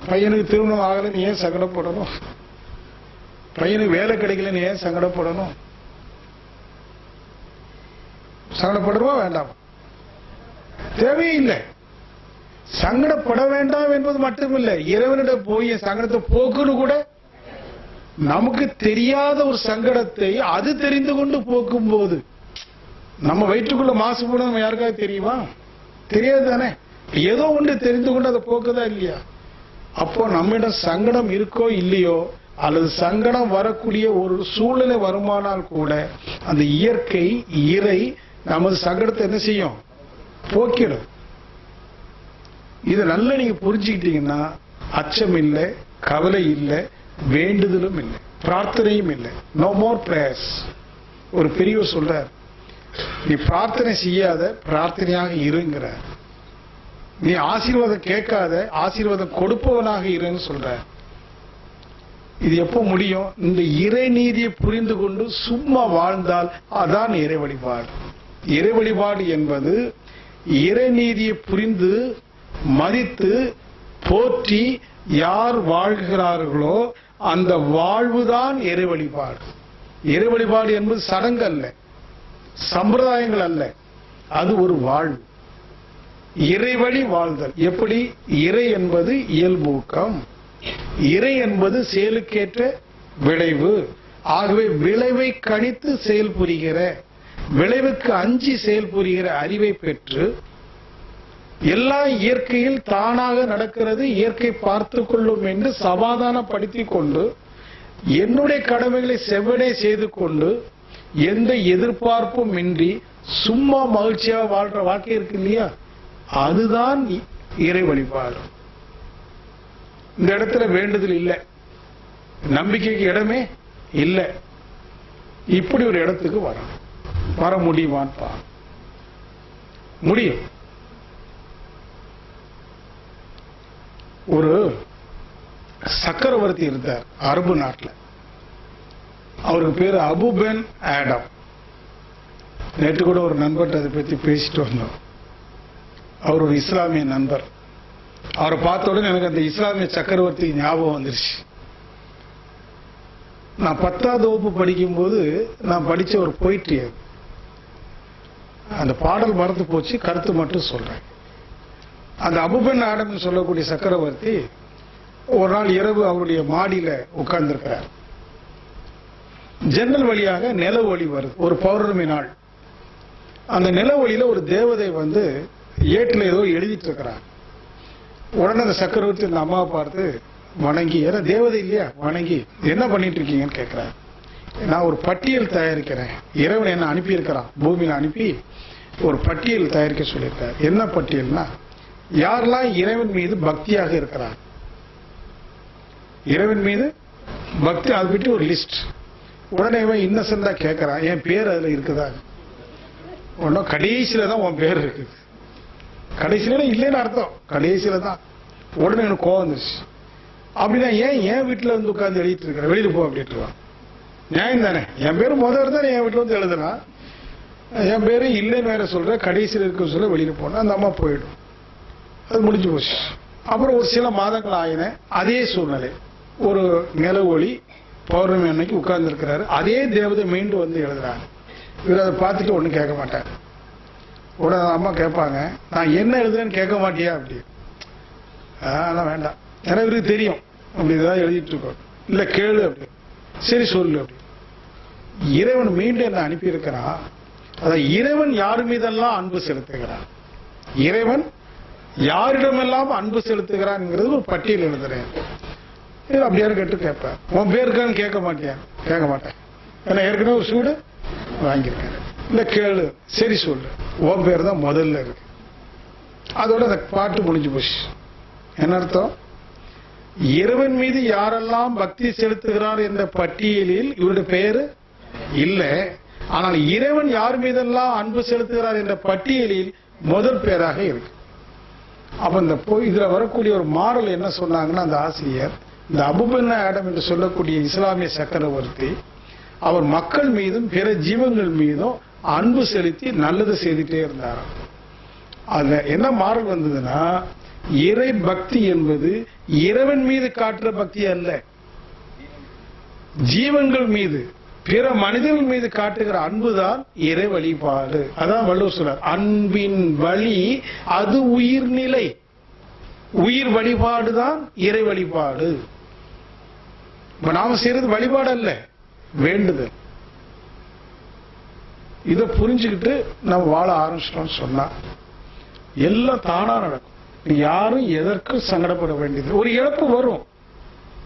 பையனுக்கு திருமணம் ஆகலன்னு ஏன் சங்கடப்படணும்? பையனுக்கு வேலை கிடைக்கலன்னு ஏன் சங்கடப்படணும்? சங்கடப்படுறவா வேண்டாம்? தேவையில்லை. சங்கடப்பட வேண்டாம் என்பது மட்டுமில்லை, இறைவனிடம் போய் சங்கடத்தை போக்குன்னு கூட நமக்கு தெரியாத ஒரு சங்கடத்தை அது தெரிந்து கொண்டு போக்கும் போது, நம்ம வயிற்றுக்குள்ள மாசு போட நம்ம யாருக்காவது தெரியுமா? தெரியாது தானே. ஏதோ ஒன்று தெரிந்து கொண்டு அதை போக்குதா இல்லையா? அப்போ நம்மிடம் சங்கடம் இருக்கோ இல்லையோ, அல்லது சங்கடம் வரக்கூடிய ஒரு சூழ்நிலை வருமானால் கூட அந்த இயற்கை இறை நமது சங்கடத்தை என்ன செய்யும்? போக்கிடும். இதை நல்லா நீங்க புரிஞ்சுக்கிட்டீங்கன்னா அச்சம் இல்லை, கவலை இல்லை, வேண்டுதலும் இல்லை, பிரார்த்தனையும் இல்லை. No more prayers. ஒரு பெரியவர் சொல்றார், நீ பிரார்த்தனை செய்யாத, பிரார்த்தனையாக இருங்கிற. நீ ஆசீர்வாதம் கேட்காத, ஆசீர்வாதம் கொடுப்பவனாக இருன்னு சொல்ற. இது எப்போ முடியும்? இந்த இறை நீதியை புரிந்து கொண்டு சும்மா வாழ்ந்தால் அதான் இறை வழிபாடு. இறை வழிபாடு என்பது இறை நீதியை புரிந்து மதித்து போற்றி யார் வாழ்கிறார்களோ அந்த வாழ்வுதான் இறை வழிபாடு. இறை வழிபாடு என்பது சடங்கு அல்ல, சம்பிரதாயங்கள் அல்ல, அது ஒரு வாழ்வு. இறைவழி வாழ்தல். எப்படி? இறை என்பது இயல்பூக்கம், இறை என்பது செயலுக்கேற்ற விளைவு. ஆகவே விளைவை கணித்து செயல் புரிகிற, விளைவுக்கு அஞ்சி செயல் புரிகிற அறிவை பெற்று, எல்லா இயற்கையில் தானாக நடக்கிறது, இயற்கை பார்த்து கொள்ளும் என்று சமாதானப்படுத்திக் கொண்டு என்னுடைய கடமைகளை செவ்வனே செய்து கொண்டு எந்த எதிர்பார்ப்பும் இன்றி சும்மா மகிழ்ச்சியாக வாழ்ற வாழ்க்கை இருக்கு இல்லையா, அதுதான் இறை வழிபாடு. இந்த இடத்துல வேண்டுதல் இல்லை, நம்பிக்கைக்கு இடமே இல்லை. இப்படி ஒரு இடத்துக்கு வர முடியுமான்னு முடியும். ஒரு சக்கரவர்த்தி இருந்தார் அரபு நாட்டில். அவருக்கு பேரு அபு பென் ஆடம். நேற்று கூட ஒரு நண்பர்கிட்ட அதை பற்றி பேசிட்டு வந்தோம். அவர் ஒரு இஸ்லாமிய நண்பர். அவரை பார்த்த உடனே எனக்கு அந்த இஸ்லாமிய சக்கரவர்த்தி ஞாபகம் வந்துருச்சு. நான் 10வது வகுப்பு படிக்கும்போது நான் படிச்ச ஒரு போயிட்ரி. அந்த பாடல் மறந்து போச்சு, கருத்து மட்டும் சொல்றேன். அந்த அபுபென் ஆடம் சொல்லக்கூடிய சக்கரவர்த்தி ஒரு நாள் இரவு அவருடைய மாடியில உட்கார்ந்திருக்கிறார். ஜன்னல் வழியாக நில ஒளி வருது. ஒரு பௌர்ணமி நாள். அந்த நில ஒளியில ஒரு தேவதை வந்து ஏட்டில் ஏதோ எழுதிட்டு இருக்கிறார். உடனே அந்த சக்கரவர்த்தி அந்த அம்மாவை பார்த்து வணங்கி, ஏன்னா தேவதை இல்லையா, வணங்கி என்ன பண்ணிட்டு இருக்கீங்கன்னு கேட்கிறார். நான் ஒரு பட்டியல் தயாரிக்கிறேன், இறைவன் என்ன அனுப்பி இருக்கிறான், பூமியில அனுப்பி ஒரு பட்டியல் தயாரிக்க சொல்லியிருக்கார். என்ன பட்டியல்னா, யாரெல்லாம் இறைவன் மீது பக்தியாக இருக்கிறார், இறைவன் மீது பக்தி, அது பற்றி ஒரு லிஸ்ட். உடனே இன்னசென்டா கேட்கிறான், என் பேர் அதுல இருக்குதா? ஒன்னும் கடைசியில தான் உன் பேர் இருக்குது. கடைசியில இல்லைன்னு அர்த்தம், கடைசியில தான். உடனே எனக்கு கோவம் வந்துருச்சு. அப்படின்னா ஏன் வீட்டுல வந்து உட்கார்ந்து எழுதிட்டு இருக்கிற, வெளியில போ அப்படின்ட்டு இருக்கான். நியாயம் தானே? என் பேரு முதல் தான் என் வீட்டுல வந்து எழுதுனா, என் பேரு இல்லைன்னு வேற சொல்ற, கடைசியில் இருக்க சொல்ல வெளியில போனா அந்த அம்மா போயிடும். அது முடிஞ்சு போச்சு. அப்புறம் ஒரு சில மாதங்கள் ஆயின. அதே சூழ்நிலை, ஒரு நில ஒளி பௌர்ணமி அன்னைக்கு உட்கார்ந்து இருக்கிறாரு. அதே தேவதை மீண்டும் வந்து எழுதுறாங்க. இவர் அதை பார்த்துட்டு ஒன்றும் கேட்க மாட்டார். உடனே அம்மா கேட்பாங்க, நான் என்ன எழுதுறேன்னு கேட்க மாட்டியா அப்படி? அதெல்லாம் வேண்டாம், ஏன்னா இவருக்கு தெரியும் அப்படி ஏதாவது எழுதிட்டு இருக்கோம். இல்ல கேளு அப்படி. சரி சொல்லு அப்படி. இறைவன் மீண்டும் என்ன அனுப்பி இருக்கிறான். அதான் இறைவன் யார் மீதெல்லாம் அன்பு செலுத்துகிறான், இறைவன் யாரிடமெல்லாம் அன்பு செலுத்துகிறான்ங்கிறது ஒரு பட்டியல் எழுதுறேன். அப்படியாரு கேட்டு கேட்பேன், உன் பேர் இருக்கான்னு கேட்க மாட்டேன். கேட்க மாட்டேன், ஏன்னா ஏற்கனவே ஒரு சூடு வாங்கியிருக்கேன். இல்ல கேளு, சரி சொல்லு, உன் பேர் தான் முதல்ல இருக்கு. அதோட அந்த பாட்டு முடிஞ்சு போச்சு. என்ன அர்த்தம்? இறைவன் மீது யாரெல்லாம் பக்தி செலுத்துகிறார் என்ற பட்டியலில் இவருடைய பெயரு இல்லை. ஆனால் இறைவன் யார் மீதெல்லாம் அன்பு செலுத்துகிறார் என்ற பட்டியலில் முதல் பேராக இருக்கு. அப்ப இந்த இதுல வரக்கூடிய ஒரு மாடல் என்ன சொன்னாங்கன்னா, அந்த ஆசிரியர், இந்த அபுபென் ஆடம் என்று சொல்லக்கூடிய இஸ்லாமிய சக்கரவர்த்தி அவர் மக்கள் மீதும் பிற ஜீவங்கள் மீதும் அன்பு செலுத்தி நல்லது செய்துட்டே இருந்தார். அதுல என்ன மாடல் வந்ததுன்னா, இறை பக்தி என்பது இறைவன் மீது காட்டுற பக்தி அல்ல, ஜீவன்கள் மீது பிற மனிதர்கள் மீது காட்டுகிற அன்புதான் இறை வழிபாடு. அதான் வள்ளுவர் சொல்றார், அன்பின் வழி அது உயிர்நிலை. உயிர் வழிபாடுதான் இறை வழிபாடு. நாம செய்யறது வழிபாடு அல்ல, வேண்டுதல். இதை புரிஞ்சுக்கிட்டு நம்ம வாழ ஆரம்பிச்சிட்டோம்னு சொன்னா எல்லாம் தானா நடக்கும். யாரும் எதற்கும் சங்கடப்பட வேண்டியது. ஒரு இழப்பு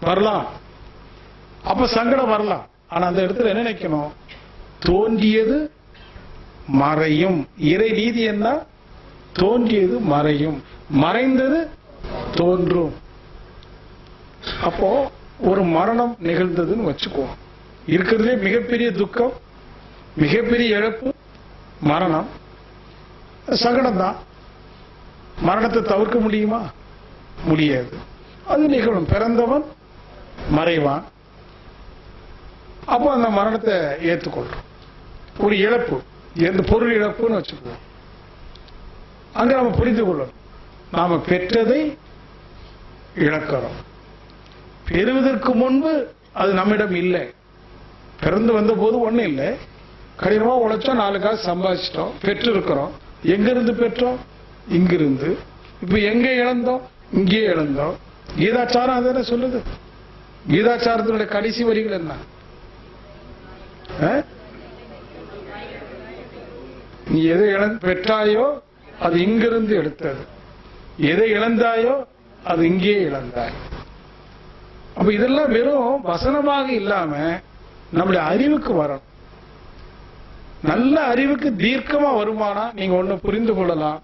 வரலாம், அப்ப சங்கடம் வரலாம். ஆனா அந்த இடத்துல என்ன நினைக்கணும்? தோன்றியது மறையும். இறை நீதி என்ன? தோன்றியது மறையும், மறைந்தது தோன்றும். அப்போ ஒரு மரணம் நிகழ்ந்ததுன்னு வச்சுக்குவோம். இருக்கிறதுலே மிகப்பெரிய துக்கம், மிகப்பெரிய இழப்பு மரணம். சங்கடம் தான். மரணத்தை தவிர்க்க முடியுமா? முடியாது. அது நிகழும். பிறந்தவன் மறைவான். அப்போ அந்த மரணத்தை ஏற்றுக்கொள்றோம். ஒரு இழப்பு, எந்த பொருள் இழப்புன்னு வச்சுக்குவோம். அங்க நாம புரிந்து கொள்ளணும், நாம பெற்றதை இழக்கிறோம். பெறுவதற்கு முன்பு அது நம்மிடம் இல்லை. பிறந்து வந்த போது ஒண்ணு இல்லை, கடினமா உழைச்சோம், 4 காசு சம்பாதிச்சிட்டோம், பெற்று இருக்கிறோம். எங்கிருந்து பெற்றோம்? இங்கிருந்து. இப்ப எங்க இழந்தோம்? இங்கே இழந்தோம். கீதாச்சாரம் அதான சொல்லுது. கீதாச்சாரத்தினுடைய கடைசி வரிகள் என்ன? நீ எதை பெற்றாயோ அது இங்கிருந்து எடுத்தது, எதை இழந்தாயோ அது இங்கே இழந்தாய். அப்ப இதெல்லாம் வெறும் வசனமாக இல்லாம நம்முடைய அறிவுக்கு வரணும். நல்ல அறிவுக்கு தீர்க்கமா வருமானா நீங்க ஒண்ணு புரிந்து கொள்ளலாம்,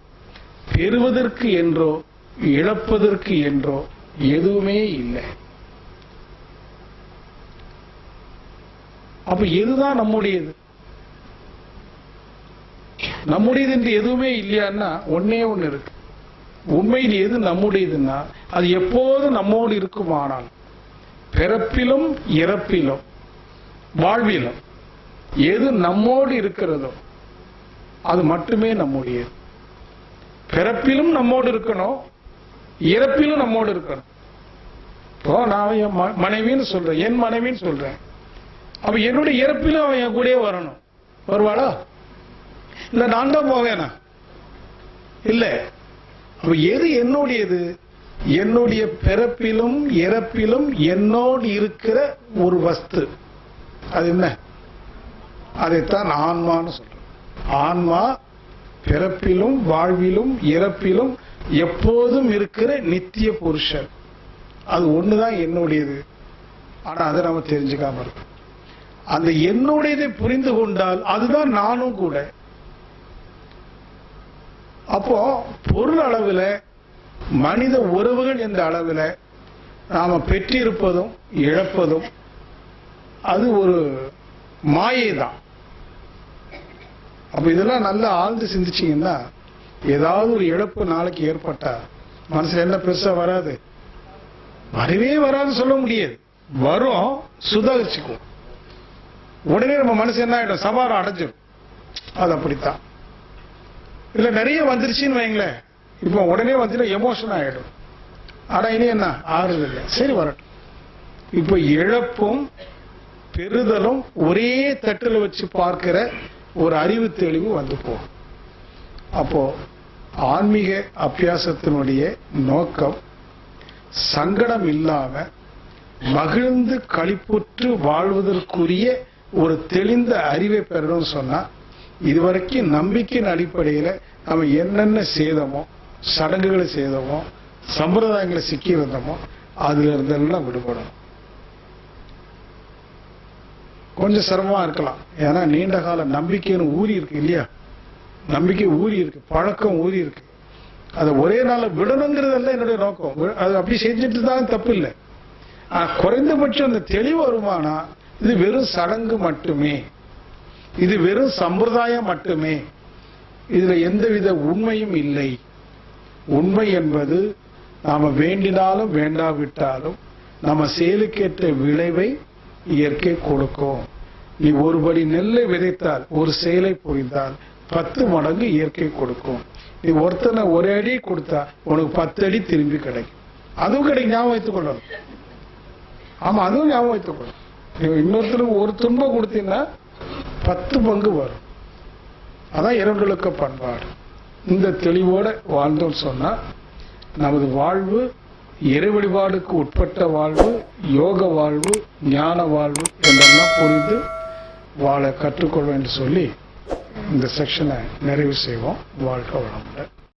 பெறுவதற்கு என்றோ இழப்பதற்கு என்றோ எதுவுமே இல்லை. அப்ப எதுதான் நம்முடையது? நம்முடையது என்று எதுவுமே இல்லையான்னா ஒன்னே ஒண்ணு இருக்கு. உண்மையில் எது நம்முடையதுன்னா அது எப்போதும் நம்மோடு இருக்குமானால், பிறப்பிலும் இறப்பிலும் வாழ்விலும் எது நம்மோடு இருக்கிறதோ அது மட்டுமே நம்முடையது. பிறப்பிலும் நம்மோடு இருக்கணும், இறப்பிலும் நம்மோடு இருக்கணும். இப்போ நான் என் மனைவின்னு சொல்றேன், என் மனைவின்னு சொல்றேன். அப்ப என்னுடைய இறப்பிலும் அவன் என் கூடயே வரணும். வருவாளா? இல்ல நான் தான் போவேனா? இல்ல. அப்ப எது என்னுடையது? என்னுடைய பிறப்பிலும் இறப்பிலும் என்னோடு இருக்கிற ஒரு வஸ்து. அது என்ன? அதைத்தான் ஆன்மான்னு சொல்றேன். ஆன்மா பிறப்பிலும் வாழ்விலும் இறப்பிலும் எப்போதும் இருக்கிற நித்திய புருஷன். அது ஒண்ணுதான் என்னுடையது. ஆனா அதை நம்ம தெரிஞ்சுக்காம இருக்கோம். அந்த என்னுடையதை புரிந்து கொண்டால் அதுதான் நானும் கூட. அப்போ பொருள் அளவில், மனித உறவுகள் என்ற அளவில் நாம பெற்றிருப்பதும் இழப்பதும் அது ஒரு மாயை தான். அப்ப இதெல்லாம் நல்லா ஆழ்ந்து சிந்திச்சீங்கன்னா, ஏதாவது ஒரு இழப்பு நாளைக்கு ஏற்பட்டா மனசுல என்ன பெருசா வராது? வரவே வராது சொல்ல முடியாது. வரும், சுதாரிச்சுக்கும். உடனே நம்ம மனசு என்ன ஆயிடும்? சவாரம் அடைஞ்சிடும். அது அப்படித்தான். இல்ல நிறைய வந்துருச்சுன்னு வைங்களேன், இப்ப உடனே வந்துட்டு எமோஷன் ஆயிடும். ஆனா இனி என்ன ஆறுதல் இல்லை, சரி வரட்டும். இப்ப இழப்பும் பெறுதலும் ஒரே தட்டுல வச்சு பார்க்கிற ஒரு அறிவு தெளிவு வந்து போகும். அப்போ ஆன்மீக அபியாசத்தினுடைய நோக்கம் சங்கடம் இல்லாம மகிழ்ந்து களிப்புற்று வாழ்வதற்குரிய ஒரு தெளிந்த அறிவை பெறணும்னு சொன்னா, இதுவரைக்கும் நம்பிக்கையின் அடிப்படையில நம்ம என்னென்ன செய்தோமோ, சடங்குகளை செய்தோமோ, சம்பிரதாயங்களை சிக்கி வந்தோமோ, அதுல இருந்தெல்லாம் விடுபடணும். கொஞ்சம் சிரமமா இருக்கலாம், ஏன்னா நீண்ட கால நம்பிக்கைன்னு ஊறி இருக்கு இல்லையா? நம்பிக்கை ஊறி இருக்கு, பழக்கம் ஊறி இருக்கு. அதை ஒரே நாள் விடணுங்கிறதெல்லாம் என்னுடைய நோக்கம். அது அப்படி செஞ்சுட்டு தான் தப்பு இல்லை. குறைந்தபட்சம் அந்த தெளிவு வருமானா, இது வெறும் சடங்கு மட்டுமே, இது வெறும் சம்பிரதாயம் மட்டுமே, இதுல எந்தவித உண்மையும் இல்லை. உண்மை என்பது நாம வேண்டினாலும் வேண்டாவிட்டாலும் நம்ம செயலுக்கேற்ற விளைவை இயற்கை கொடுக்கும். நீ ஒருபடி நெல்லை விதைத்தால், ஒரு செயலை புரிந்தால் 10 மடங்கு இயற்கை கொடுக்கும். நீ ஒருத்தனை ஒரு அடி கொடுத்தா உனக்கு 10 அடி திரும்பி கிடைக்கும். அதுவும் கிடைக்கும், ஞாபகம் வைத்துக் கொள்ளணும். ஆமா, அதுவும் ஞாபகம் வைத்துக் கொள்ளணும். இன்னொருத்தருக்கு ஒரு துன்பம் கொடுத்தீங்கன்னா 10 பங்கு வரும். அதான் இரண்டொழுக்க பண்பாடு. இந்த தெளிவோட வாழ்ந்தோம் சொன்னா நமது வாழ்வு இறை வழிபாடுக்கு உட்பட்ட வாழ்வு, யோக வாழ்வு, ஞான வாழ்வு என்றெல்லாம் புரிந்து வாழ கற்றுக்கொள்வேன் என்று சொல்லி இந்த செக்ஷனை நிறைவு செய்வோம். வாழ்க வளமுடன்.